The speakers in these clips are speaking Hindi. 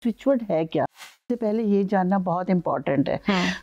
स्विचवर्ड है क्या, सबसे पहले ये जानना बहुत इम्पोर्टेंट है।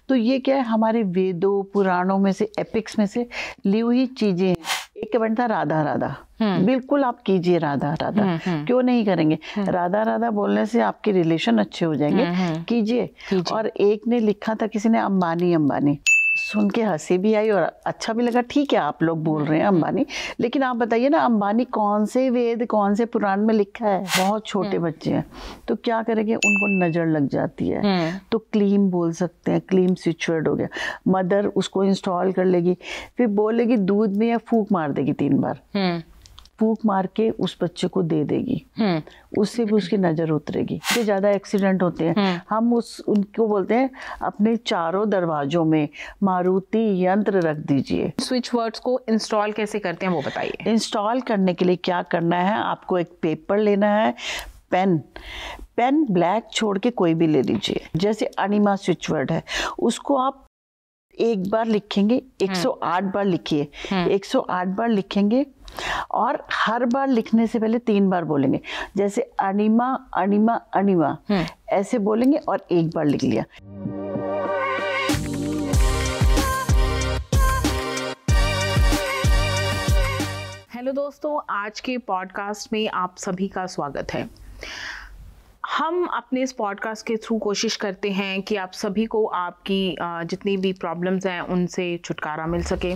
तो ये क्या है, हमारे वेदों पुराणों में से, एपिक्स में से ली हुई चीजें हैं। एक बनता राधा राधा, बिल्कुल आप कीजिए राधा राधा, क्यों नहीं करेंगे। राधा राधा बोलने से आपके रिलेशन अच्छे हो जाएंगे, कीजिए। और एक ने लिखा था किसी ने अंबानी अंबानी, सुन के हंसी भी आई और अच्छा भी लगा। ठीक है आप लोग बोल रहे हैं अंबानी, लेकिन आप बताइए ना अंबानी कौन से वेद कौन से पुराण में लिखा है। बहुत छोटे बच्चे हैं तो क्या करेंगे, उनको नजर लग जाती है तो क्लीम बोल सकते हैं, क्लीम स्विचवर्ड हो गया। मदर उसको इंस्टॉल कर लेगी, फिर बोलेगी दूध में या फूंक मार देगी 3 बार, फूंक मार के उस बच्चे को दे देगी, उससे भी उसकी नजर उतरेगी। इससे ज्यादा एक्सीडेंट होते हैं। हम उनको बोलते हैं अपने चारों दरवाजों में मारुति यंत्र रख दीजिए। स्विच वर्ड्स को इंस्टॉल कैसे करते हैं वो बताइए। इंस्टॉल करने के लिए क्या करना है, आपको एक पेपर लेना है, पेन ब्लैक छोड़ के कोई भी ले लीजिए। जैसे अनिमा स्विच वर्ड है, उसको आप एक बार लिखेंगे, 108 बार लिखिए, 108 बार लिखेंगे और हर बार लिखने से पहले 3 बार बोलेंगे। जैसे अनिमा अनिमा अनिमा ऐसे बोलेंगे और एक बार लिख लिया। हेलो दोस्तों, आज के पॉडकास्ट में आप सभी का स्वागत है। हम अपने इस पॉडकास्ट के थ्रू कोशिश करते हैं कि आप सभी को आपकी जितनी भी प्रॉब्लम्स हैं उनसे छुटकारा मिल सके,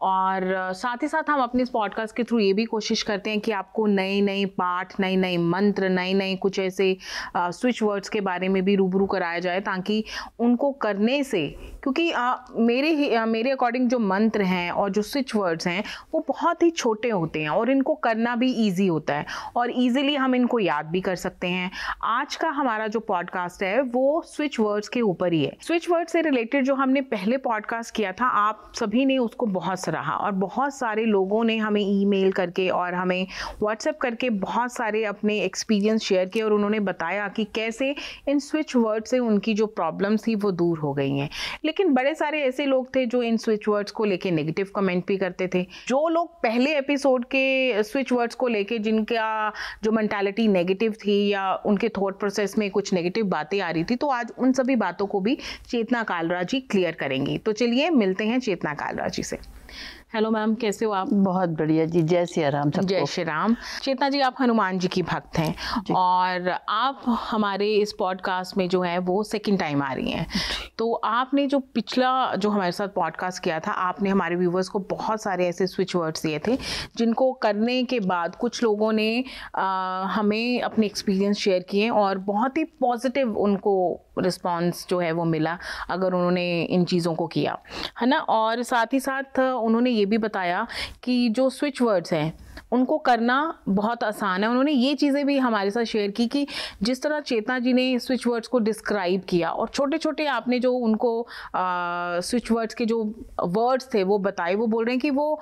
और साथ ही साथ हम अपने इस पॉडकास्ट के थ्रू ये भी कोशिश करते हैं कि आपको नए नए पाठ, नए नए मंत्र, नए नए कुछ ऐसे स्विच वर्ड्स के बारे में भी रूबरू कराया जाए, ताकि उनको करने से, क्योंकि मेरे अकॉर्डिंग जो मंत्र हैं और जो स्विच वर्ड्स हैं वो बहुत ही छोटे होते हैं और इनको करना भी ईजी होता है और ईजिली हम इनको याद भी कर सकते हैं। आज का हमारा जो पॉडकास्ट है वो स्विच वर्ड्स के ऊपर ही है। स्विच वर्ड से रिलेटेड जो हमने पहले पॉडकास्ट किया था, आप सभी ने उसको बहुत सराहा और बहुत सारे लोगों ने हमें ईमेल करके और हमें व्हाट्सएप करके बहुत सारे अपने एक्सपीरियंस शेयर किए और उन्होंने बताया कि कैसे इन स्विच वर्ड से उनकी जो प्रॉब्लम्स थी वो दूर हो गई हैं। लेकिन बड़े सारे ऐसे लोग थे जो इन स्विच वर्ड्स को लेके नेगेटिव कमेंट भी करते थे। जो लोग पहले एपिसोड के स्विच वर्ड्स को लेके जिनका जो मेंटालिटी नेगेटिव थी या उनके थॉट प्रोसेस में कुछ नेगेटिव बातें आ रही थी, तो आज उन सभी बातों को भी चेतना कालरा जी क्लियर करेंगी। तो चलिए मिलते हैं चेतना कालरा जी से। हेलो मैम, कैसे हो आप? बहुत बढ़िया जी, जय श्री राम सबको। जय श्री राम। चेतना जी, आप हनुमान जी की भक्त हैं और आप हमारे इस पॉडकास्ट में जो है वो सेकंड टाइम आ रही हैं। तो आपने जो पिछला जो हमारे साथ पॉडकास्ट किया था, आपने हमारे व्यूवर्स को बहुत सारे ऐसे स्विच वर्ड्स दिए थे जिनको करने के बाद कुछ लोगों ने हमें अपने एक्सपीरियंस शेयर किए और बहुत ही पॉजिटिव उनको रिस्पॉन्स जो है वो मिला अगर उन्होंने इन चीज़ों को किया, है ना। और साथ ही साथ उन्होंने ये भी बताया कि जो स्विच वर्ड्स हैं उनको करना बहुत आसान है। उन्होंने ये चीज़ें भी हमारे साथ शेयर की कि जिस तरह चेतना जी ने स्विच वर्ड्स को डिस्क्राइब किया और छोटे छोटे आपने जो उनको स्विच वर्ड्स के जो वर्ड्स थे वो बताए, वो बोल रहे हैं कि वो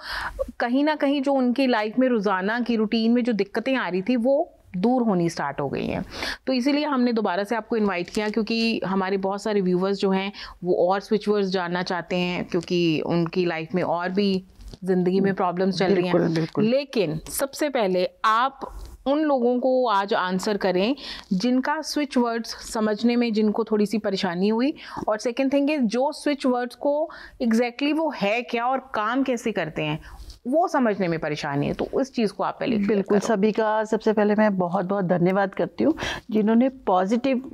कहीं ना कहीं जो उनकी लाइफ में रोज़ाना की रूटीन में जो दिक्कतें आ रही थी वो दूर होनी स्टार्ट हो गई हैं। तो इसीलिए हमने दोबारा से आपको इनवाइट किया, क्योंकि हमारे बहुत सारे व्यूवर्स जो हैं वो और स्विच वर्ड्स जानना चाहते हैं, क्योंकि उनकी लाइफ में और भी ज़िंदगी में प्रॉब्लम्स चल रही हैं। लेकिन सबसे पहले आप उन लोगों को आज आंसर करें जिनका स्विच वर्ड्स समझने में जिनको थोड़ी सी परेशानी हुई, और सेकंड थिंग है जो स्विच वर्ड्स को एग्जैक्टली वो है क्या और काम कैसे करते हैं वो समझने में परेशानी है। तो उस चीज़ को आप पहले बिल्कुल सभी का सबसे पहले मैं बहुत बहुत धन्यवाद करती हूँ जिन्होंने पॉजिटिव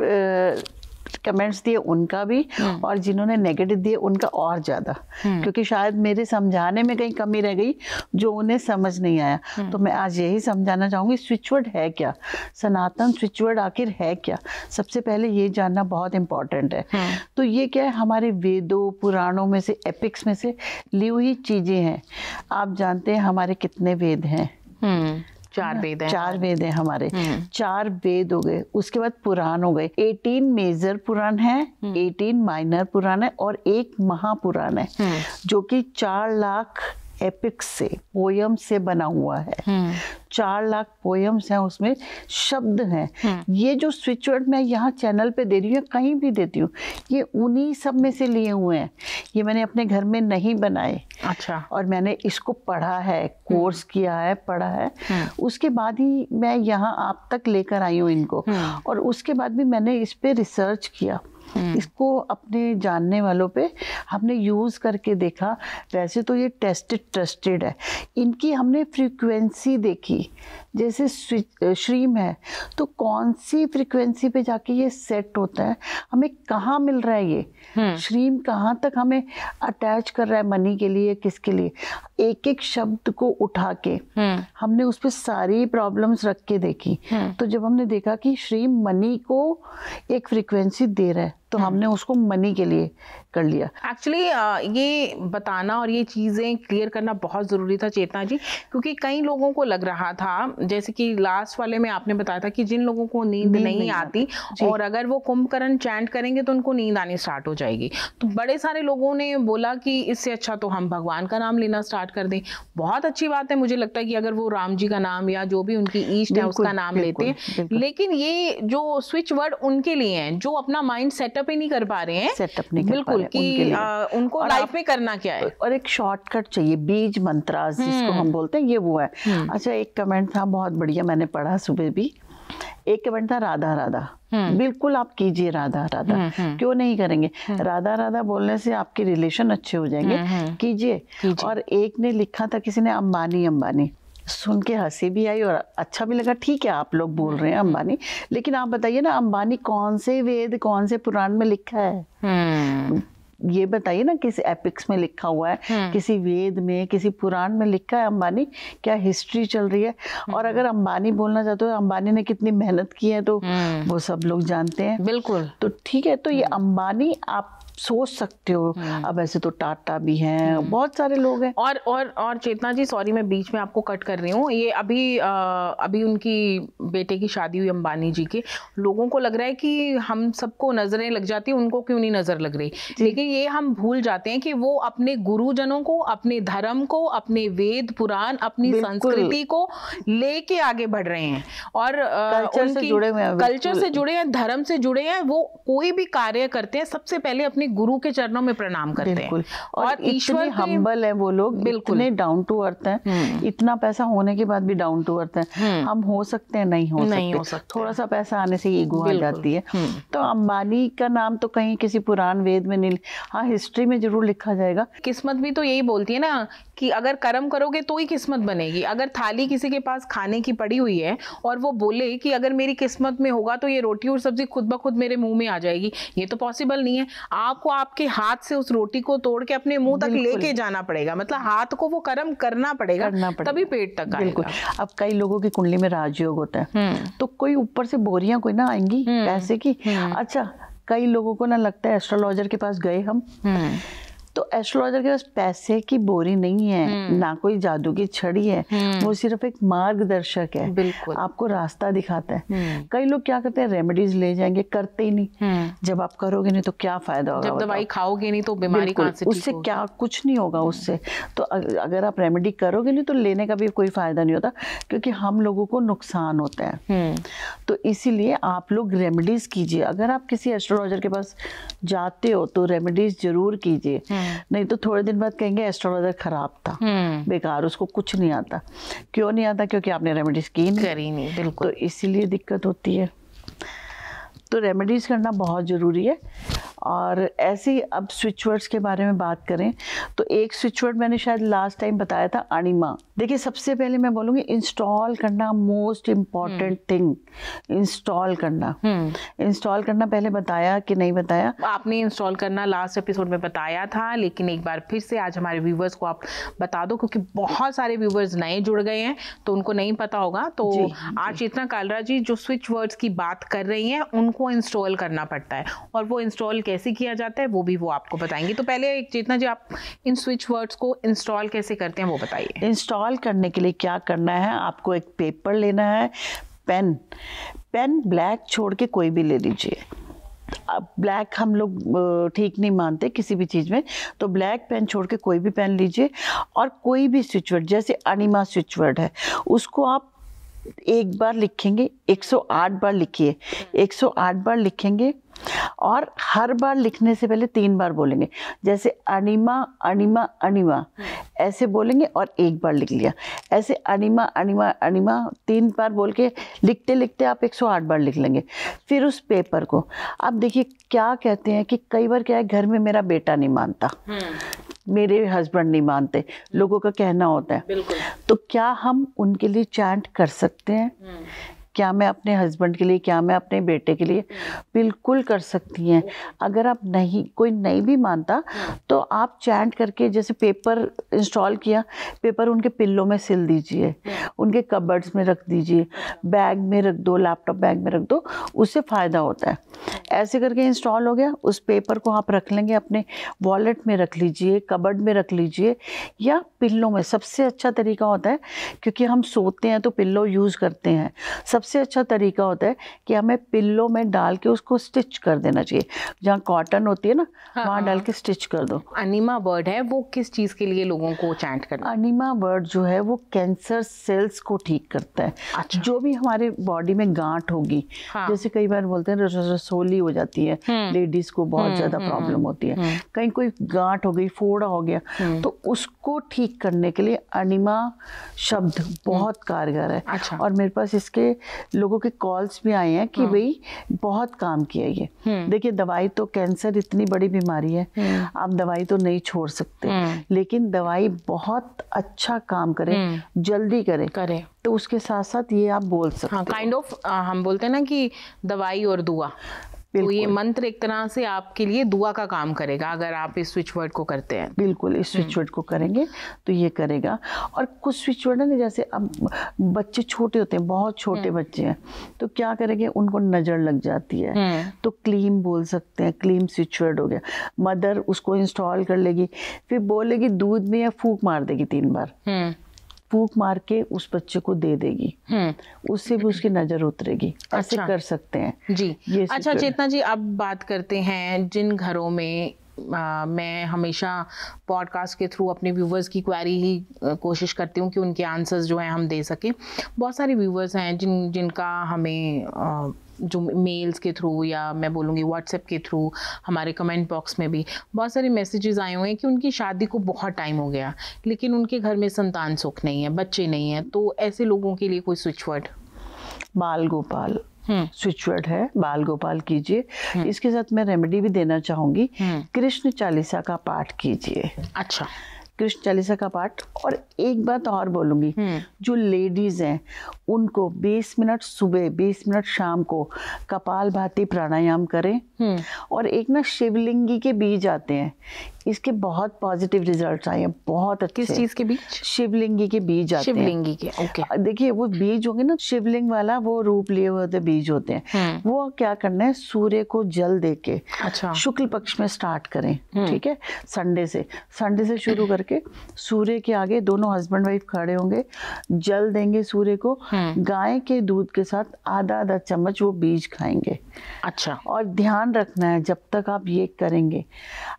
कमेंट्स दिए उनका भी, और जिन्होंने नेगेटिव दिए उनका और ज़्यादा, क्योंकि शायद मेरे समझाने में कहीं कमी रह गई जो उन्हें समझ नहीं आया। तो मैं आज यही समझाना चाहूँगी स्विचवर्ड है क्या, सनातन स्विचवर्ड आखिर है क्या। सबसे पहले ये जानना बहुत इम्पोर्टेंट है। तो ये क्या है, हमारे वेदों पुराणों में से, एपिक्स में से ली हुई चीज़ें हैं। आप जानते हैं हमारे कितने वेद हैं? 4 वेद हैं। 4 वेद हैं हमारे। 4 वेद हो गए, उसके बाद पुराण हो गए। 18 मेजर पुराण है, 18 माइनर पुराण है और 1 महापुराण है, जो कि 4 लाख एपिक्स से, पोयम से बना हुआ है। 4 लाख पोयम्स हैं उसमें, शब्द हैं। ये जो स्विच वर्ड मैं यहाँ चैनल पे दे रही हूँ, कहीं भी देती हूँ, ये उन्हीं सब में से लिए हुए हैं। ये मैंने अपने घर में नहीं बनाए। अच्छा। और मैंने इसको पढ़ा है, कोर्स किया है, पढ़ा है, उसके बाद ही मैं यहाँ आप तक लेकर आई हूँ इनको। और उसके बाद भी मैंने इस पे रिसर्च किया, इसको अपने जानने वालों पे हमने यूज़ करके देखा। वैसे तो ये टेस्टेड ट्रस्टेड है, इनकी हमने फ्रीक्वेंसी देखी। जैसे श्रीम है तो कौन सी फ्रीक्वेंसी पे जाके ये सेट होता है, हमें कहाँ मिल रहा है ये श्रीम, कहाँ तक हमें अटैच कर रहा है मनी के लिए, किसके लिए। एक एक शब्द को उठा के हमने उस पर सारी प्रॉब्लम्स रख के देखी। तो जब हमने देखा कि श्रीम मनी को एक फ्रीक्वेंसी दे रहा है, तो हमने उसको मनी के लिए कर लिया। एक्चुअली ये बताना और ये चीज़ें क्लियर करना बहुत ज़रूरी था चेतना जी, क्योंकि कई लोगों को लग रहा था, जैसे कि लास्ट वाले में आपने बताया था कि जिन लोगों को नींद नहीं आती और अगर वो कुंभकर्ण चैंट करेंगे तो उनको नींद आनी स्टार्ट हो जाएगी। तो बड़े सारे लोगों ने बोला कि इससे अच्छा तो हम भगवान का नाम लेना स्टार्ट कर दें। बहुत अच्छी बात है, मुझे लगता है कि अगर वो राम जी का नाम या जो भी उनकी ईष्ट है उसका नाम लेते हैं, लेकिन ये जो स्विच वर्ड उनके लिए हैं जो अपना माइंड सेटअप ही नहीं कर पा रहे हैं, सेटअप नहीं बिल्कुल कि उनको लाइफ में करना क्या है। और एक शॉर्टकट चाहिए, बीज मंत्रास जिसको हम बोलते हैं, ये वो है। अच्छा, एक कमेंट था बहुत बढ़िया, मैंने पढ़ा सुबह भी। एक कमेंट था राधा राधा, बिल्कुल आप कीजिए राधा राधा, क्यों नहीं करेंगे। राधा राधा बोलने से आपके रिलेशन अच्छे हो जाएंगे, कीजिए। और एक ने लिखा था किसी ने अंबानी अंबानी, सुन के हंसी भी आई और अच्छा भी लगा। ठीक है, आप लोग बोल रहे हैं अंबानी, लेकिन आप बताइए ना अंबानी कौन से वेद, कौन से पुराण में लिखा है? ये बताइए ना, किसी एपिक्स में लिखा हुआ है, किसी वेद में, किसी पुराण में लिखा है अंबानी? क्या हिस्ट्री चल रही है? और अगर अंबानी बोलना चाहते हो, अंबानी ने कितनी मेहनत की है तो वो सब लोग जानते हैं। बिल्कुल। तो ठीक है, तो ये अंबानी आप सोच सकते हो। अब ऐसे तो टाटा भी हैं, बहुत सारे लोग हैं। और चेतना जी, सॉरी मैं बीच में आपको कट कर रही हूँ। ये अभी उनकी बेटे की शादी हुई अंबानी जी के, लोगों को लग रहा है कि हम सबको नजरें लग जाती है, उनको क्यों नहीं नजर लग रही। लेकिन ये हम भूल जाते हैं कि वो अपने गुरुजनों को, अपने धर्म को, अपने वेद पुराण, अपनी संस्कृति को लेके आगे बढ़ रहे हैं और कल्चर से जुड़े हुए हैं, कल्चर से जुड़े हैं, धर्म से जुड़े हैं। वो कोई भी कार्य करते हैं सबसे पहले अपने गुरु के चरणों में प्रणाम करते हैं। और ईश्वर हम्बल है वो लोग, इतने डाउन टू अर्थ हैं। इतना पैसा होने के बाद भी डाउन टू अर्थ हैं। हम हो सकते हैं, नहीं हो सकते। थोड़ा सा पैसा आने से ईगो आ जाती है। तो अंबानी का नाम तो कहीं किसी पुराण वेद में नहीं, हाँ हिस्ट्री में जरूर लिखा जाएगा। किस्मत भी तो यही बोलती है ना कि अगर कर्म करोगे तो ही किस्मत बनेगी। अगर थाली किसी के पास खाने की पड़ी हुई है और वो बोले कि अगर मेरी किस्मत में होगा तो ये रोटी और सब्जी खुद ब खुद मेरे मुंह में आ जाएगी, ये तो पॉसिबल नहीं है। आपको आपके हाथ से उस रोटी को तोड़ के अपने मुंह तक लेके जाना पड़ेगा, मतलब हाथ को वो कर्म करना पड़ेगा, तभी पेट तक आएगा। अब कई लोगों की कुंडली में राजयोग होता है, तो कोई ऊपर से बोरियां कोई ना आएंगी पैसे की। अच्छा, कई लोगों को ना लगता है एस्ट्रोलॉजर के पास गए हम, तो एस्ट्रोलॉजर के पास पैसे की बोरी नहीं है, ना कोई जादू की छड़ी है, वो सिर्फ एक मार्गदर्शक है, बिल्कुल आपको रास्ता दिखाता है। कई लोग क्या करते हैं, रेमेडीज ले जाएंगे, करते ही नहीं। जब आप करोगे नहीं तो क्या फायदा होगा, जब दवाई खाओगे नहीं तो बीमारी कहां से ठीक उससे क्या कुछ नहीं होगा उससे। तो अगर आप रेमेडी करोगे नहीं तो लेने का भी कोई फायदा नहीं होता, क्योंकि हम लोगों को नुकसान होता है। तो इसीलिए आप लोग रेमेडीज कीजिए। अगर आप किसी एस्ट्रोलॉजर के पास जाते हो तो रेमेडीज जरूर कीजिए, नहीं तो थोड़े दिन बाद कहेंगे एस्ट्रोलॉजर खराब था, बेकार, उसको कुछ नहीं आता। क्यों नहीं आता? क्योंकि आपने रेमेडीज की नहीं। बिल्कुल। तो इसीलिए दिक्कत होती है। तो रेमेडीज करना बहुत ज़रूरी है। और ऐसे ही अब स्विच वर्ड्स के बारे में बात करें तो एक स्विच वर्ड मैंने शायद लास्ट टाइम बताया था, अणिमा। देखिए, सबसे पहले मैं बोलूँगी इंस्टॉल करना, मोस्ट इम्पॉर्टेंट थिंग, इंस्टॉल करना। इंस्टॉल करना पहले बताया कि नहीं बताया? आपने इंस्टॉल करना लास्ट एपिसोड में बताया था, लेकिन एक बार फिर से आज हमारे व्यूवर्स को आप बता दो, क्योंकि बहुत सारे व्यूवर्स नए जुड़ गए हैं तो उनको नहीं पता होगा। तो आज चेतना कालरा जी जो स्विच वर्ड्स की बात कर रही हैं, उनको इंस्टॉल करना पड़ता है, और वो इंस्टॉल कैसे किया जाता है वो भी वो आपको बताएंगी। तो पहले चेतना जी, आप इन स्विच वर्ड्स को इंस्टॉल कैसे करते हैं वो बताइए। इंस्टॉल करने के लिए क्या करना है, आपको एक पेपर लेना है, पेन ब्लैक छोड़ के कोई भी ले लीजिए। ब्लैक हम लोग ठीक नहीं मानते किसी भी चीज़ में, तो ब्लैक पेन छोड़ के कोई भी पेन लीजिए और कोई भी स्विच वर्ड, जैसे अनिमा स्विच वर्ड है, उसको आप एक बार लिखेंगे, 108 बार लिखिए, 108 बार लिखेंगे और हर बार लिखने से पहले 3 बार बोलेंगे, जैसे अनिमा अनिमा अनिमा ऐसे बोलेंगे और एक बार लिख लिया, ऐसे अनिमा अनिमा अनिमा 3 बार बोल के लिखते लिखते आप 108 बार लिख लेंगे। फिर उस पेपर को आप देखिए, क्या कहते हैं कि कई बार क्या है, घर में मेरा बेटा नहीं मानता, मेरे हस्बैंड नहीं मानते, लोगों का कहना होता है, बिल्कुल। तो क्या हम उनके लिए चैंट कर सकते हैं? क्या मैं अपने हस्बैंड के लिए, क्या मैं अपने बेटे के लिए? बिल्कुल कर सकती हैं। अगर आप कोई नहीं भी मानता तो आप चैंट करके, जैसे पेपर इंस्टॉल किया, पेपर उनके पिल्लों में सिल दीजिए, उनके कबर्ड्स में रख दीजिए, बैग में रख दो, लैपटॉप बैग में रख दो, उससे फ़ायदा होता है। ऐसे करके इंस्टॉल हो गया, उस पेपर को आप रख लेंगे, अपने वॉलेट में रख लीजिए, कबर्ड में रख लीजिए, या पिल्लों में। सबसे अच्छा तरीका होता है, क्योंकि हम सोते हैं तो पिल्लो यूज़ करते हैं, सबसे अच्छा तरीका होता है कि हमें पिल्लो में डाल के उसको स्टिच कर देना चाहिए, जहाँ कॉटन होती है ना, वहाँ डाल के स्टिच कर दो। अनिमा वर्ड है वो किस चीज़ के लिए लोगों को चैंट करना? अनिमा वर्ड जो है वो कैंसर सेल्स को ठीक करता है। अच्छा। जो भी हमारे बॉडी में गांठ होगी, जैसे कई बार बोलते हैं रसोली हो जाती है, लेडीज को बहुत ज्यादा प्रॉब्लम होती है, कहीं कोई गांठ हो गई, फोड़ा हो गया, तो उसको ठीक करने के लिए अनिमा शब्द बहुत कारगर है। अच्छा। और मेरे पास इसके लोगों के कॉल्स भी आए हैं कि भाई बहुत काम किया ये। देखिए, दवाई तो, कैंसर इतनी बड़ी बीमारी है, आप दवाई तो नहीं छोड़ सकते, लेकिन दवाई बहुत अच्छा काम करे, जल्दी करे, तो उसके साथ साथ ये आप बोल सकते हैं। काइंड ऑफ हम बोलते हैं ना कि दवाई और दुआ, तो ये मंत्र एक तरह से आपके लिए दुआ का काम करेगा अगर आप इस स्विच वर्ड को करते हैं। बिल्कुल, इस स्विच वर्ड को करेंगे तो ये करेगा। और कुछ स्विच वर्ड है ना, जैसे अब बच्चे छोटे होते हैं, बहुत छोटे बच्चे हैं, तो क्या करेंगे, उनको नज़र लग जाती है, तो क्लीम बोल सकते हैं, क्लीम स्विच वर्ड हो गया। मदर उसको इंस्टॉल कर लेगी, फिर बोलेगी दूध में, या फूंक मार देगी 3 बार, फूंक मार के उस बच्चे को दे देगी, उससे भी उसकी नजर उतरेगी। ऐसे कर सकते हैं जी। ये अच्छा चेतना जी, अब बात करते हैं जिन घरों में मैं हमेशा पॉडकास्ट के थ्रू अपने व्यूवर्स की क्वेरी ही कोशिश करती हूँ कि उनके आंसर्स जो हैं हम दे सकें। बहुत सारे व्यूवर्स हैं जिनका हमें जो मेल्स के थ्रू, या मैं बोलूँगी व्हाट्सएप के थ्रू, हमारे कमेंट बॉक्स में भी बहुत सारे मैसेजेस आए हुए हैं कि उनकी शादी को बहुत टाइम हो गया, लेकिन उनके घर में संतान सुख नहीं है, बच्चे नहीं हैं। तो ऐसे लोगों के लिए कोई स्विच वर्ड? बाल गोपाल स्विच वर्ड है, बाल गोपाल कीजिए। इसके साथ मैं रेमेडी भी देना चाहूंगी, कृष्ण चालीसा का पाठ कीजिए। अच्छा, कृष्ण चालीसा का पाठ। और एक बात और बोलूंगी, जो लेडीज हैं उनको 20 मिनट सुबह, 20 मिनट शाम को कपालभाति प्राणायाम करें। और एक ना शिवलिंगी के बीज आते हैं, इसके बहुत पॉजिटिव रिजल्ट्स आए हैं, बहुत अच्छे। किस चीज के बीज? शिवलिंगी के बीज आते हैं। शिवलिंगी के, ओके। देखिए, वो बीज होंगे ना, शिवलिंग वाला वो रूप लिए हुए होते बीज होते हैं। वो क्या करना है, सूर्य को जल देके, अच्छा, शुक्ल शुक्ल पक्ष में स्टार्ट करें, ठीक है, संडे से शुरू करके सूर्य के आगे दोनों हस्बैंड वाइफ खड़े होंगे, जल देंगे सूर्य को, गाय के दूध के साथ आधा चम्मच वो बीज खाएंगे। अच्छा। और ध्यान रखना है, जब तक आप ये करेंगे,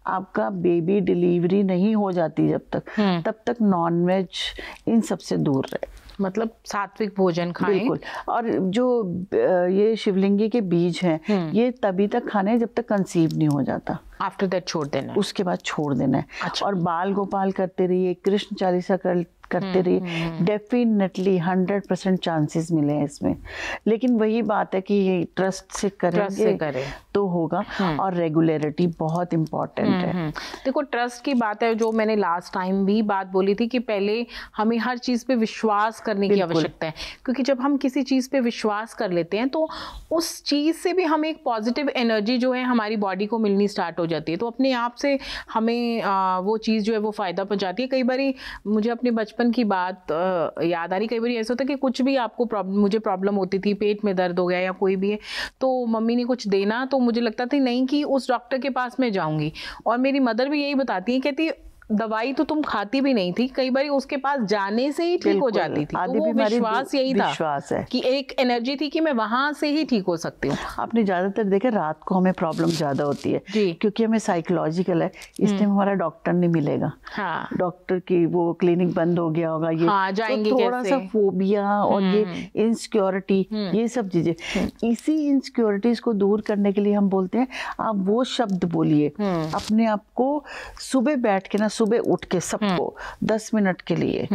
आपका बेबी डिलीवरी नहीं हो जाती जब तक, तब तक नॉनवेज इन सब से दूर रहे। मतलब सात्विक भोजन खाएं। बिल्कुल। और जो ये शिवलिंगी के बीज हैं, ये तभी तक खाने हैं जब तक कंसीव नहीं हो जाता। आफ्टर दैट छोड़ देना है। उसके बाद छोड़ देना है। अच्छा। और बाल गोपाल करते रहिए, कृष्ण चालीसा करते रहिए, डेफिनेटली 100% चांसेस मिले हैं इसमें। लेकिन वही बात है कि ये ट्रस्ट से करेंगे तो होगा, और रेगुलरिटी बहुत इम्पोर्टेंट है। देखो, ट्रस्ट की बात है, जो मैंने लास्ट टाइम भी बात बोली थी कि पहले हमें हर चीज पे विश्वास करने की आवश्यकता है, क्योंकि जब हम किसी चीज पे विश्वास कर लेते हैं तो उस चीज से भी हमें एक पॉजिटिव एनर्जी जो है हमारी बॉडी को मिलनी स्टार्ट हो जाती है, तो अपने आप से हमें वो चीज जो है वो फायदा पहुंचाती है। कई बार मुझे अपने बचपन की बात याद आ रही, कई बार ऐसा होता है कि कुछ भी आपको मुझे प्रॉब्लम होती थी, पेट में दर्द हो गया या कोई भी है, तो मम्मी ने कुछ देना, तो मुझे लगता था नहीं कि उस डॉक्टर के पास मैं जाऊंगी, और मेरी मदर भी यही बताती है, कहती दवाई तो तुम खाती भी नहीं थी, कई बार उसके पास जाने से ही ठीक हो जाती थी। तो वो विश्वास यही था, विश्वास है कि एक एनर्जी थी कि मैं वहां से ही ठीक हो सकती हूँ। आपने ज्यादातर देखे रात को हमें प्रॉब्लम ज्यादा होती है क्योंकि हमें साइकोलॉजिकल है, इसलिए हमारा डॉक्टर नहीं मिलेगा। हाँ। डॉक्टर की वो क्लिनिक बंद हो गया होगा, ये हाँ, जाएंगे तो थोड़ा सा फोबिया और ये इनसिक्योरिटी, ये सब चीजें, इसी इनसिक्योरिटीज को दूर करने के लिए हम बोलते हैं आप वो शब्द बोलिए अपने आप को, सुबह बैठ के ना, सुबह उठ के सबको 10 मिनट के लिए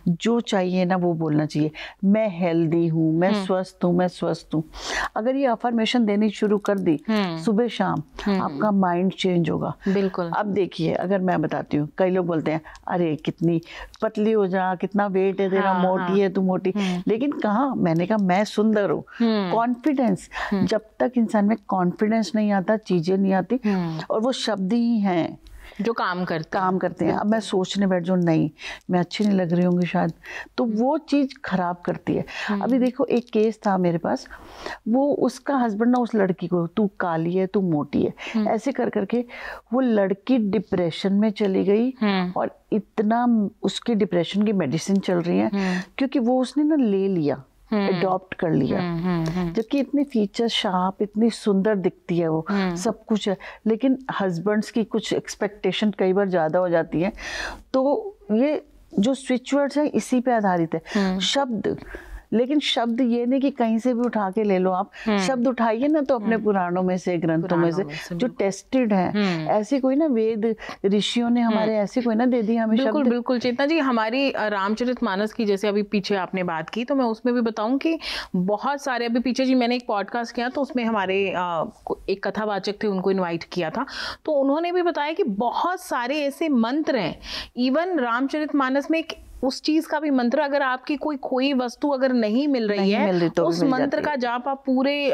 जो चाहिए ना वो बोलना चाहिए, मैं हेल्दी हूँ, मैं स्वस्थ हूँ, मैं स्वस्थ हूँ। अगर ये अफर्मेशन देनी शुरू कर दी सुबह शाम, आपका माइंड चेंज होगा। बिल्कुल। अब देखिए, अगर मैं बताती हूँ, कई लोग बोलते हैं अरे कितनी पतली हो जा, कितना वेट है तेरा, मोटी है तू, मोटी, लेकिन कहाँ, मैंने कहा मैं सुंदर हूँ। कॉन्फिडेंस, जब तक इंसान में कॉन्फिडेंस नहीं आता चीजें नहीं आती, और वो शब्द ही हैं जो काम करते हैं। अब मैं सोचने बैठ जाऊँ नहीं मैं अच्छी नहीं लग रही होंगी शायद, तो वो चीज़ खराब करती है। अभी देखो एक केस था मेरे पास, वो उसका हस्बैंड ना उस लड़की को, तू काली है, तू मोटी है, ऐसे कर करके वो लड़की डिप्रेशन में चली गई, और इतना उसकी डिप्रेशन की मेडिसिन चल रही है क्योंकि वो उसने ना ले लिया, अडॉप्ट कर लिया, जबकि इतने फीचर शार्प, इतनी सुंदर दिखती है वो, सब कुछ है, लेकिन हस्बैंड्स की कुछ एक्सपेक्टेशन कई बार ज्यादा हो जाती है। तो ये जो स्विच वर्ड्स है इसी पे आधारित है, शब्द। लेकिन शब्द ये नहीं कि कहीं से भी उठा के ले लो आप, शब्द उठाइए ना तो अपने पुराणों में से, ग्रंथों में से जो टेस्टेड है, ऐसी कोई ना वेद ऋषियों ने हमारे ऐसी कोई ना दे दी हमें बिल्कुल, शब्द। बिल्कुल चेतना जी, हमारी रामचरितमानस की जैसे अभी पीछे आपने बात की, तो मैं उसमें भी बताऊं कि बहुत सारे, अभी पीछे जी मैंने एक पॉडकास्ट किया तो उसमें हमारे एक कथावाचक थे, उनको इन्वाइट किया था, तो उन्होंने भी बताया कि बहुत सारे ऐसे मंत्र हैं, इवन रामचरितमानस में एक उस चीज का भी मंत्र, अगर आपकी कोई खोई वस्तु अगर नहीं मिल रही है तो उस मंत्र का जाप आप पूरे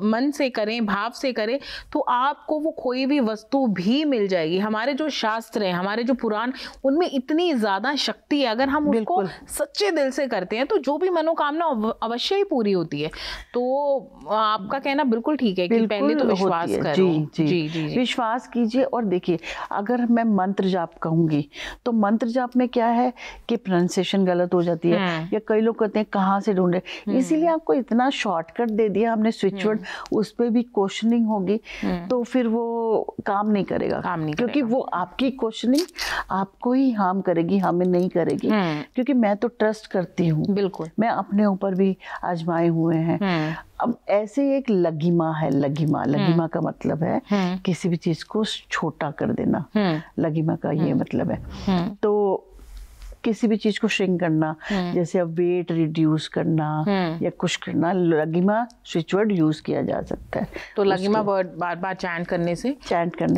मन से करें, भाव से करें, तो आपको वो खोई हुई वस्तु भी मिल जाएगी। हमारे जो शास्त्र हैं, हमारे जो पुराण, उनमें इतनी ज्यादा शक्ति है, अगर हम उसको सच्चे दिल से करते हैं तो जो भी मनोकामना अवश्य ही पूरी होती है। तो आपका कहना बिल्कुल ठीक है कि पहले तो विश्वास करो। जी, विश्वास कीजिए। और देखिए, अगर मैं मंत्र जाप कहूंगी तो मंत्र जाप में क्या है कि प्रोनाउंसिएशन गलत हो जाती है, या कई लोग कहते हैं कहाँ से ढूंढे, इसीलिए आपको इतना शॉर्टकट दे दिया हमने स्विच वर्ड, उस पर भी क्वेश्चनिंग होगी तो फिर वो काम नहीं करेगा, क्योंकि वो आपकी क्वेश्चनिंग आपको ही हार्म करेगी, हमें नहीं करेगी, क्योंकि मैं तो ट्रस्ट करती हूँ, बिल्कुल, मैं अपने ऊपर भी आजमाए हुए हैं। अब ऐसे एक लघिमा है, लघिमा का मतलब है किसी भी चीज को छोटा कर देना, लघिमा का ये मतलब है। तो किसी भी चीज को श्रिंक करना, जैसे अब वेट रिड्यूस करना या कुछ करना, लघिमा स्विच वर्ड यूज किया जा सकता है। तो लघिमा वर्ड बार बार चैंट करने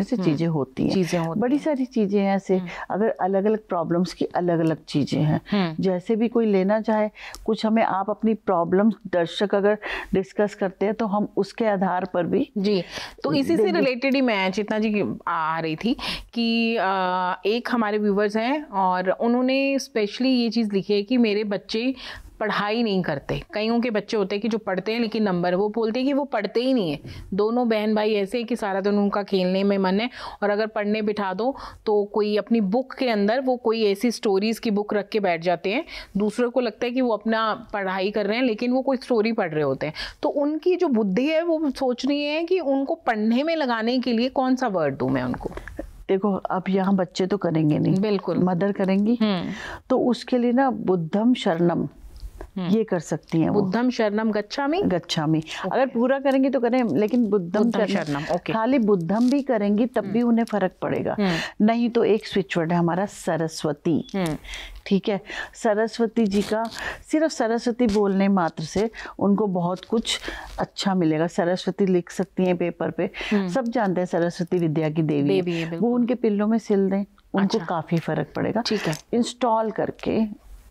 से चीजें होती हैं, बड़ी सारी चीजें हैं ऐसे। अगर अलग अलग प्रॉब्लम्स की अलग अलग चीजें हैं, जैसे भी कोई लेना चाहे कुछ, हमें आप अपनी प्रॉब्लम दर्शक अगर डिस्कस करते हैं तो हम उसके आधार पर भी जी। तो इसी से रिलेटेड ही मैं चेतना जी आ रही थी कि एक हमारे व्यूवर्स हैं और उन्होंने स्पेशली ये चीज़ लिखी है कि मेरे बच्चे पढ़ाई नहीं करते। कईयों के बच्चे होते हैं कि जो पढ़ते हैं लेकिन नंबर, वो बोलते हैं कि वो पढ़ते ही नहीं है। दोनों बहन भाई ऐसे हैं कि सारा दिन उनका खेलने में मन है, और अगर पढ़ने बिठा दो तो कोई अपनी बुक के अंदर वो कोई ऐसी स्टोरीज की बुक रख के बैठ जाते हैं, दूसरों को लगता है कि वो अपना पढ़ाई कर रहे हैं लेकिन वो कोई स्टोरी पढ़ रहे होते हैं। तो उनकी जो बुद्धि है वो सोच रही है कि उनको पढ़ने में लगाने के लिए कौन सा वर्ड दूं मैं उनको। देखो, अब यहाँ बच्चे तो करेंगे नहीं, बिल्कुल मदर करेंगी, तो उसके लिए ना बुद्धम शरणम ये कर सकती हैं। बुद्धम शरणम गच्छामि, अगर पूरा करेंगे तो करें, लेकिन बुद्धम शरणम, खाली बुद्धम भी करेंगी तब भी उन्हें फर्क पड़ेगा। नहीं तो एक स्विच वर्ड है हमारा सरस्वती, ठीक है। सरस्वती जी का सिर्फ सरस्वती बोलने मात्र से उनको बहुत कुछ अच्छा मिलेगा। सरस्वती लिख सकती हैं पेपर पे, सब जानते हैं सरस्वती विद्या की देवी है। वो उनके पिल्लों में सिल दें, उनको काफी फर्क पड़ेगा। ठीक है, इंस्टॉल करके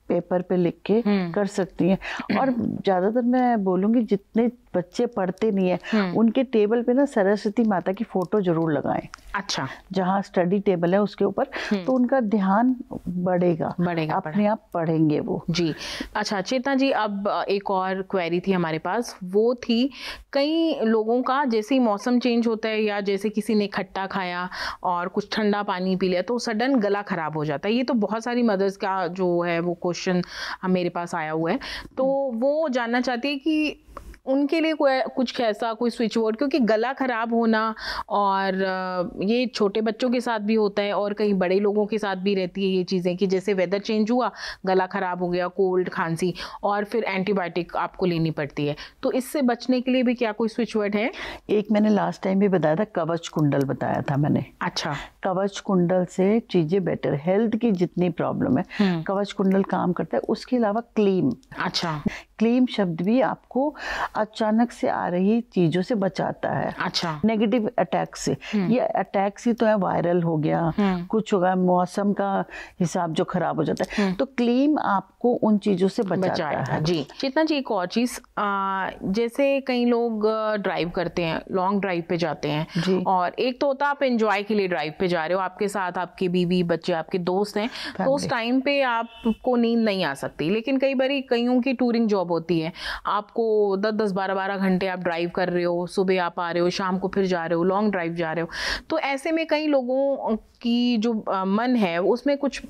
पेपर पे लिख के कर सकती हैं। और ज्यादातर मैं बोलूंगी जितने बच्चे पढ़ते नहीं है उनके टेबल पे ना सरस्वती माता की फोटो जरूर लगाएं। अच्छा, जहाँ स्टडी टेबल है उसके ऊपर, तो उनका ध्यान बढ़ेगा अपने आप पढ़ेंगे वो। जी। अच्छा चेतना जी, अब एक और क्वेरी थी हमारे पास, वो थी कई लोगों का जैसे ही मौसम चेंज होता है या जैसे किसी ने खट्टा खाया और कुछ ठंडा पानी पी लिया तो सडन गला खराब हो जाता है। ये तो बहुत सारी मदर्स का जो है वो क्वेश्चन मेरे पास आया हुआ है, तो वो जानना चाहती है कि उनके लिए कुछ ऐसा कोई स्विच बोर्ड, क्योंकि गला खराब होना और ये छोटे बच्चों के साथ भी होता है और कहीं बड़े लोगों के साथ भी रहती है ये चीज़ें कि जैसे वेदर चेंज हुआ, गला खराब हो गया, कोल्ड खांसी, और फिर एंटीबायोटिक आपको लेनी पड़ती है। तो इससे बचने के लिए भी क्या कोई स्विच वर्ड है? एक मैंने लास्ट टाइम भी बताया था, कवच कुंडल बताया था मैंने। अच्छा, कवच कुंडल से चीजें बेटर, हेल्थ की जितनी प्रॉब्लम है कवच कुंडल काम करता है। उसके अलावा क्लीम, अच्छा, क्लीम शब्द भी आपको अचानक से आ रही चीजों से बचाता है। अच्छा, नेगेटिव अटैक से। ये अटैक्स ही तो है, वायरल हो गया, कुछ होगा, मौसम का हिसाब जो खराब हो जाता है, तो क्लीम आपको उन चीजों से बचाता है। जी। चेतना जी, एक और चीज, जैसे कई लोग ड्राइव करते हैं, लॉन्ग ड्राइव पे जाते हैं, और एक तो होता है आप एंजॉय के लिए ड्राइव पे जा रहे हो, आपके साथ आपके बीवी बच्चे आपके दोस्त हैं, तो उस टाइम पे आपको नींद नहीं आ सकती। लेकिन कई बार कईयों की टूरिंग जॉब होती है, आपको 10-10 12-12 घंटे आप ड्राइव कर रहे हो, सुबह आप आ रहे हो, शाम को फिर जा रहे हो, लॉन्ग ड्राइव जा रहे हो, तो ऐसे में कई लोगों की जो मन है उसमें कुछ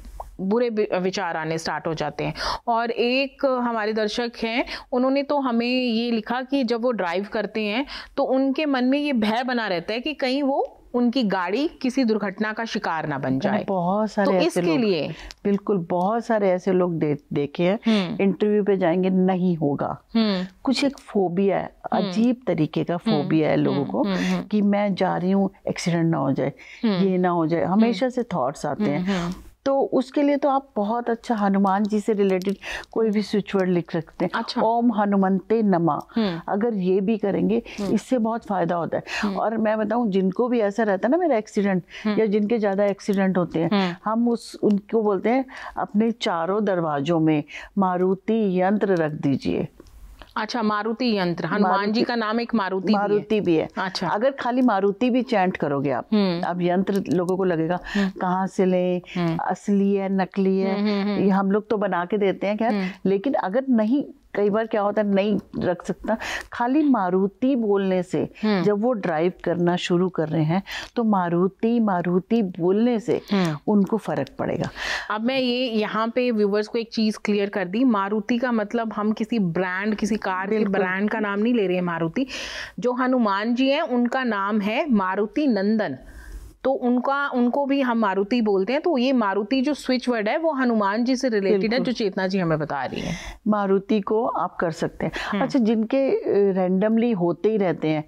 बुरे विचार आने स्टार्ट हो जाते हैं। और एक हमारे दर्शक हैं, उन्होंने तो हमें ये लिखा कि जब वो ड्राइव करते हैं तो उनके मन में ये भय बना रहता है कि कहीं वो उनकी गाड़ी किसी दुर्घटना का शिकार ना बन जाए। बहुत सारे तो ऐसे इसके लिए बिल्कुल बहुत सारे ऐसे लोग देखे हैं, इंटरव्यू पे जाएंगे नहीं होगा, कुछ एक फोबिया है, अजीब तरीके का फोबिया है लोगों को कि मैं जा रही हूँ एक्सीडेंट ना हो जाए, ये ना हो जाए, हमेशा से थॉट्स आते हैं। तो उसके लिए तो आप बहुत अच्छा हनुमान जी से रिलेटेड कोई भी स्विच वर्ड लिख सकते हैं। अच्छा। ओम हनुमंते नमः, अगर ये भी करेंगे इससे बहुत फायदा होता है। और मैं बताऊं, जिनको भी ऐसा रहता है ना मेरा एक्सीडेंट, या जिनके ज्यादा एक्सीडेंट होते हैं, हम उनको बोलते हैं अपने चारों दरवाजों में मारुति यंत्र रख दीजिए। अच्छा, मारुति यंत्र, हनुमान जी का नाम एक मारुति भी है। अच्छा, अगर खाली मारुति भी चैंट करोगे आप, अब यंत्र लोगों को लगेगा कहाँ से ले, असली है नकली है, ये हम लोग तो बना के देते हैं खैर, लेकिन अगर नहीं, कई बार क्या होता है नहीं रख सकता, खाली मारुति बोलने से, जब वो ड्राइव करना शुरू कर रहे हैं तो मारुति बोलने से उनको फर्क पड़ेगा। अब मैं ये यहाँ पे व्यूवर्स को एक चीज क्लियर कर दी, मारुति का मतलब हम किसी ब्रांड, किसी कार के ब्रांड का नाम नहीं ले रहे हैं। मारुति, जो हनुमान जी हैं उनका नाम है मारुति नंदन, तो उनको भी हम मारुति बोलते हैं। तो ये मारुति जो स्विच वर्ड है वो हनुमान जी से रिलेटेड है, जो चेतना जी हमें बता रही है। मारुति को आप कर सकते हैं। अच्छा, जिनके रैंडमली होते ही रहते हैं,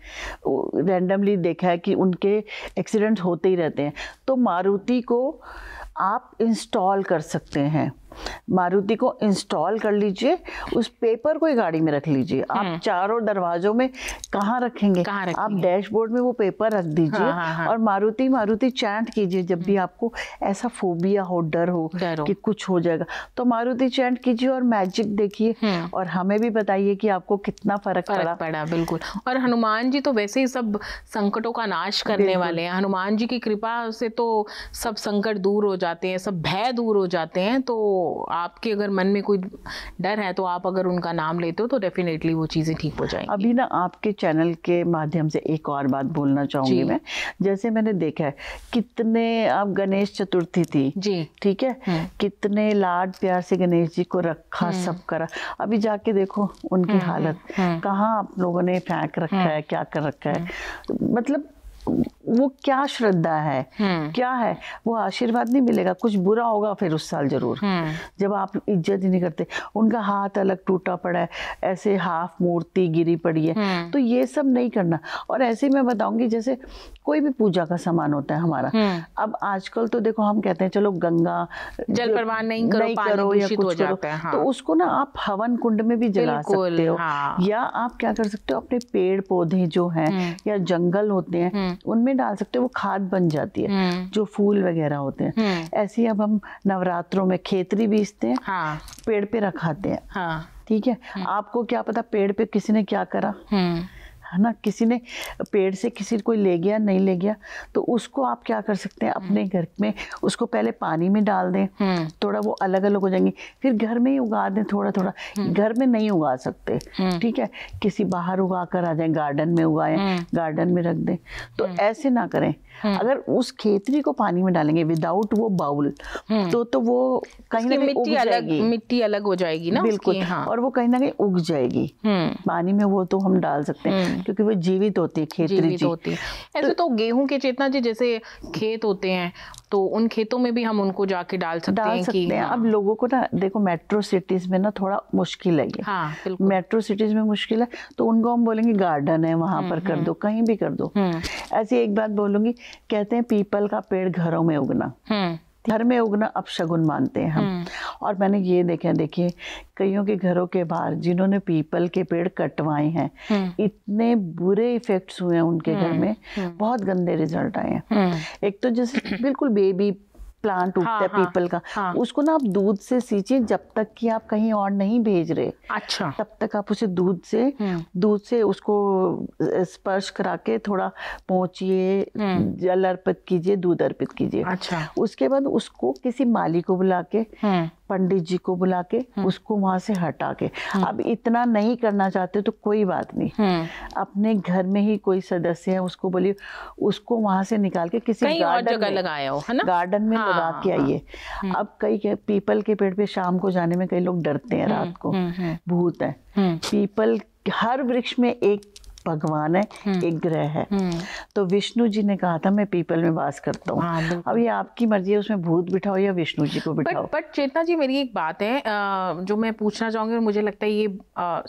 रैंडमली देखा है कि उनके एक्सीडेंट होते ही रहते हैं, तो मारुति को आप इंस्टॉल कर सकते हैं। मारुति को इंस्टॉल कर लीजिए, उस पेपर को ही गाड़ी में रख लीजिए। आप चारों दरवाजों में कहाँ रखेंगे? आप डैशबोर्ड में वो पेपर रख दीजिए और मारुति चैंट कीजिए। जब भी आपको ऐसा फोबिया हो, डर हो कि कुछ हो जाएगा, तो मारुति चैंट कीजिए और मैजिक देखिए और हमें भी बताइए कि आपको कितना फर्क पड़ा। बिल्कुल। और हनुमान जी तो वैसे ही सब संकटों का नाश करने वाले हैं। हनुमान जी की कृपा से तो सब संकट दूर हो जाते हैं, सब भय दूर हो जाते हैं। तो आपके अगर मन में कोई डर है तो आप अगर उनका नाम लेते हो तो डेफिनेटली वो चीजें ठीक हो जाएंगी। अभी ना आपके चैनल के माध्यम से एक और बात बोलना चाहूंगी मैं। जैसे मैंने देखा है कितने, अब गणेश चतुर्थी थी जी, ठीक है, कितने लाड प्यार से गणेश जी को रखा, सब करा। अभी जाके देखो उनकी हालत, कहाँ आप लोगों ने फेंक रखा है, क्या कर रखा है। मतलब वो क्या श्रद्धा है, क्या है, वो आशीर्वाद नहीं मिलेगा। कुछ बुरा होगा फिर उस साल जरूर, जब आप इज्जत ही नहीं करते। उनका हाथ अलग टूटा पड़ा है, ऐसे हाफ मूर्ति गिरी पड़ी है, तो ये सब नहीं करना। और ऐसे मैं बताऊंगी, जैसे कोई भी पूजा का सामान होता है हमारा, अब आजकल तो देखो हम कहते हैं चलो गंगा जल प्रवाह नहीं करो या कुछ करो, तो उसको ना आप हवन कुंड में भी जला सकते हो। या आप क्या कर सकते हो, अपने पेड़ पौधे जो हैं या जंगल होते हैं उनमें डाल सकते हो, वो खाद बन जाती है। जो फूल वगैरह होते हैं, ऐसे ही अब हम नवरात्रों में खेतरी बीजते हैं, पेड़ पे रखाते हैं, ठीक है, आपको क्या पता पेड़ पे किसी ने क्या करा, है ना, किसी ने पेड़ से किसी कोई ले गया नहीं ले गया, तो उसको आप क्या कर सकते हैं, अपने घर में उसको पहले पानी में डाल दें, थोड़ा वो अलग अलग हो जाएंगी, फिर घर में ही उगा दें थोड़ा थोड़ा। घर में नहीं उगा सकते, ठीक है, किसी बाहर उगा कर आ जाए, गार्डन में उगाएं, गार्डन में रख दें। तो ऐसे ना करें। अगर उस खेतरी को पानी में डालेंगे विदाउट वो बाउल, तो वो कहीं ना कहीं उग जाएगी, मिट्टी अलग हो जाएगी ना, बिल्कुल। हाँ। और वो कहीं ना कहीं उग जाएगी पानी में, वो तो हम डाल सकते हैं क्योंकि वो जीवित होती है, खेतरी जी होती है। ऐसे तो गेहूं के, चेतना जी, जैसे खेत होते हैं तो उन खेतों में भी हम उनको जाके डाल सकते हैं। हाँ। अब लोगों को ना देखो मेट्रो सिटीज में ना थोड़ा मुश्किल है ये। हाँ, मेट्रो सिटीज में मुश्किल है, तो उनको हम बोलेंगे गार्डन है वहां पर कर दो, कहीं भी कर दो। ऐसी एक बात बोलूंगी, कहते हैं पीपल का पेड़ घरों में उगना, घर में उगना अपशगुन मानते हैं हम। और मैंने ये देखिए कईयों के घरों के बाहर जिन्होंने पीपल के पेड़ कटवाए हैं, इतने बुरे इफेक्ट्स हुए हैं उनके घर में, बहुत गंदे रिजल्ट आए हैं। एक तो जैसे बिल्कुल बेबी प्लांट उगता है पीपल का, उसको ना आप दूध से सींचिए जब तक कि आप कहीं और नहीं भेज रहे। अच्छा। तब तक आप उसे दूध से उसको स्पर्श करा के थोड़ा पहुंचिए, जल अर्पित कीजिए, दूध अर्पित कीजिए। अच्छा। उसके बाद उसको किसी माली को बुला के, पंडित जी को बुला के उसको वहां से हटा के, अब इतना नहीं करना चाहते तो कोई बात नहीं, अपने घर में ही कोई सदस्य है उसको बोलिए, उसको वहां से निकाल के किसी गार्डन में लगाया हो, है ना, गार्डन में लगा के आइए। अब कई पीपल के पेड़ पे शाम को जाने में कई लोग डरते हैं, रात को भूत है। पीपल, हर वृक्ष में एक भगवान है, एक ग्रह है। तो विष्णु जी ने कहा था मैं पीपल में वास करता हूँ। अब ये आपकी मर्जी है, उसमें भूत बिठाओ या विष्णु जी को बिठाओ। बट चेतना जी, मेरी एक बात है जो मैं पूछना चाहूंगी, और मुझे लगता है ये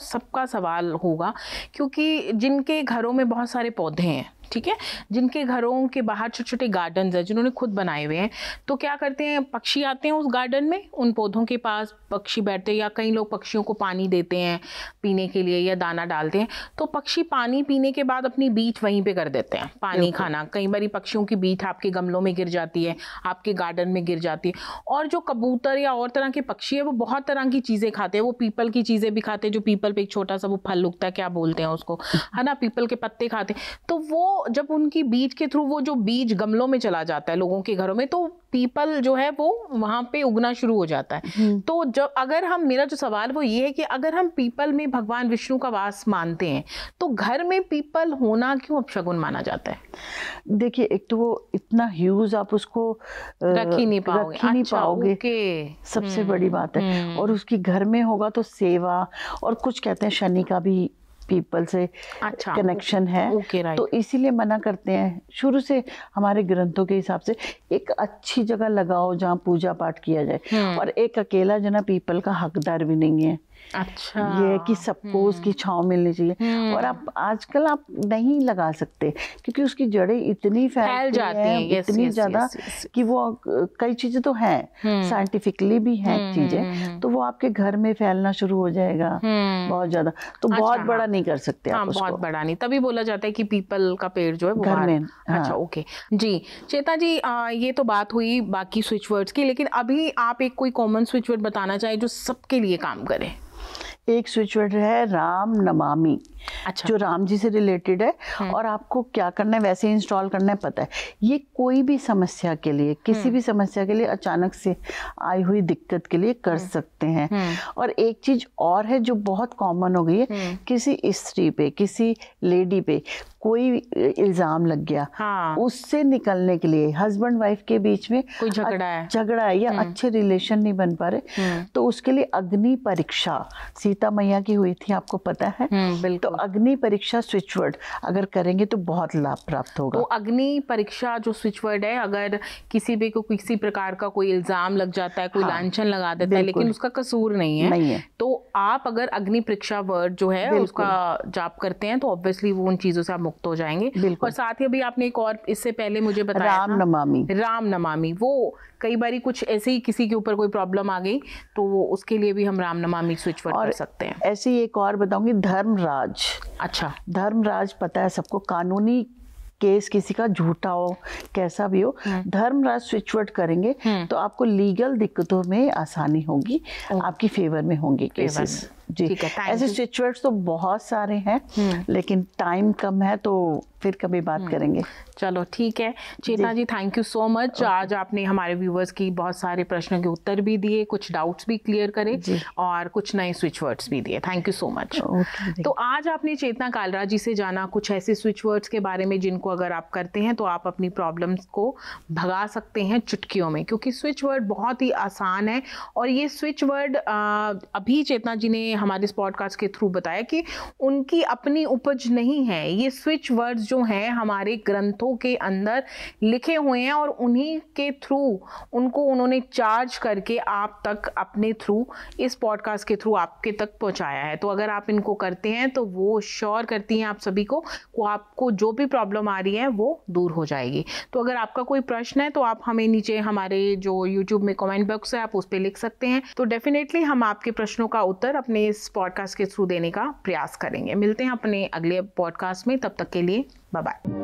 सबका सवाल होगा, क्योंकि जिनके घरों में बहुत सारे पौधे हैं, ठीक है, जिनके घरों के बाहर छोटे छोटे गार्डन है जिन्होंने खुद बनाए हुए हैं, तो क्या करते हैं, पक्षी आते हैं उस गार्डन में, उन पौधों के पास पक्षी बैठते हैं, या कई लोग पक्षियों को पानी देते हैं पीने के लिए या दाना डालते हैं, तो पक्षी पानी पीने के बाद अपनी बीट वहीं पे कर देते हैं, पानी खाना। कई बार पक्षियों की बीट आपके गमलों में गिर जाती है, आपके गार्डन में गिर जाती है। और जो कबूतर या और तरह के पक्षी है वो बहुत तरह की चीजें खाते हैं, वो पीपल की चीजें भी खाते हैं, जो पीपल पे एक छोटा सा वो फल उगता है, क्या बोलते हैं उसको, है ना, पीपल के पत्ते खाते हैं। तो वो जब उनकी बीज के थ्रू वो जो बीज गमलों में चला जाता है लोगों के घरों में, तो पीपल जो है वो वहां पे उगना शुरू हो जाता है। तो जब अगर हम, मेरा जो सवाल वो ये है कि अगर हम पीपल में भगवान विष्णु का वास मानते हैं, तो घर में पीपल होना क्यों अपशगुन माना जाता है? देखिए, एक तो वो इतना ह्यूज आप उसको रख ही नहीं पाओगे, सबसे बड़ी बात है। और उसकी घर में होगा तो सेवा, और कुछ कहते हैं शनि का भी पीपल से कनेक्शन है, तो इसीलिए मना करते हैं शुरू से हमारे ग्रंथों के हिसाब से। एक अच्छी जगह लगाओ जहाँ पूजा पाठ किया जाए, और एक अकेला जना पीपल का हकदार भी नहीं है। अच्छा, ये है कि सबको उसकी छांव मिलनी चाहिए। और आप आजकल आप नहीं लगा सकते क्योंकि उसकी जड़ें इतनी फैल जाती हैं, इतनी ज्यादा कि वो कई चीजें तो हैं, साइंटिफिकली भी हैं चीजें, तो वो आपके घर में फैलना शुरू हो जाएगा बहुत ज्यादा। तो बहुत बड़ा नहीं कर सकते आप उसको। बहुत बड़ा नहीं, तभी बोला जाता है कि पीपल का पेड़ जो है वो घर में। अच्छा, ओके जी। चेतना जी, ये तो बात हुई बाकी स्विच वर्ड्स की, लेकिन अभी आप एक कोई कॉमन स्विच वर्ड बताना चाहे जो सबके लिए काम करे। एक स्विच वर्ड है राम नमामि। अच्छा। जो राम जी से रिलेटेड है, और आपको क्या करना है वैसे इंस्टॉल करना है, पता है। ये कोई भी समस्या के लिए, किसी भी समस्या के लिए, अचानक से आई हुई दिक्कत के लिए कर सकते हैं। और एक चीज और है जो बहुत कॉमन हो गई है, किसी स्त्री पे, किसी लेडी पे कोई इल्जाम लग गया, उससे निकलने के लिए हस्बैंड वाइफ के बीच में कोई झगड़ा है या अच्छे रिलेशन नहीं बन पा रहे, तो उसके लिए अग्नि परीक्षा सीता मैया की हुई थी, आपको पता है। तो अग्नि परीक्षा स्विच वर्ड अगर करेंगे तो बहुत लाभ प्राप्त होगा। तो अग्नि परीक्षा जो स्विच वर्ड है, अगर किसी भी को किसी प्रकार का कोई इल्जाम लग जाता है, कोई लांछन लगा देता है, लेकिन उसका कसूर नहीं है, तो आप अगर अग्नि परीक्षा वर्ड जो है उसका जाप करते हैं तो ऑब्वियसली वो उन चीजों से आप मुक्त हो जाएंगे। और साथ ही अभी आपने एक और इससे पहले मुझे बताया राम नमामि, वो कई बारी कुछ ऐसे ही किसी के ऊपर कोई प्रॉब्लम आ गई तो वो उसके लिए भी हम राम नमामि स्विच वर्ड कर सकते हैं। ऐसे ही एक और बताऊंगी, धर्मराज। अच्छा, धर्मराज पता है सबको, कानूनी केस किसी का झूठा हो कैसा भी हो, धर्मराज स्विच वर्ड करेंगे तो आपको लीगल दिक्कतों में आसानी होगी, आपकी फेवर में होंगे केसेस। जी, ठीक है, ऐसे स्विच वर्ड्स तो बहुत सारे हैं, लेकिन टाइम कम है तो फिर कभी बात करेंगे। चलो ठीक है चेतना जी, थैंक यू सो मच। आज आपने हमारे व्यूवर्स की बहुत सारे प्रश्नों के उत्तर भी दिए, कुछ डाउट्स भी क्लियर करे और कुछ नए स्विच वर्ड्स भी दिए। Thank you so much. तो आज आपने चेतना कालरा जी से जाना कुछ ऐसे स्विच वर्ड्स के बारे में जिनको अगर आप करते हैं तो आप अपनी प्रॉब्लम्स को भगा सकते हैं चुटकियों में, क्योंकि स्विच वर्ड बहुत ही आसान है। और ये स्विच वर्ड अभी चेतना जी ने हमारे इस पॉडकास्ट के थ्रू बताया कि उनकी अपनी उपज नहीं है। ये स्विच वर्ड्स जो हैं हमारे ग्रंथों के अंदर लिखे हुए हैं और उन्हीं के थ्रू उनको उन्होंने चार्ज करके आप तक अपने थ्रू इस पॉडकास्ट के थ्रू आपके तक पहुंचाया है। तो अगर आप इनको करते हैं तो वो श्योर करती हैं आप सभी को आपको जो भी प्रॉब्लम आ रही है वो दूर हो जाएगी। तो अगर आपका कोई प्रश्न है तो आप हमें नीचे हमारे जो YouTube में कमेंट बॉक्स है आप उस पर लिख सकते हैं। तो डेफिनेटली हम आपके प्रश्नों का उत्तर अपने इस पॉडकास्ट के थ्रू देने का प्रयास करेंगे। मिलते हैं अपने अगले पॉडकास्ट में, तब तक के लिए बाय बाय।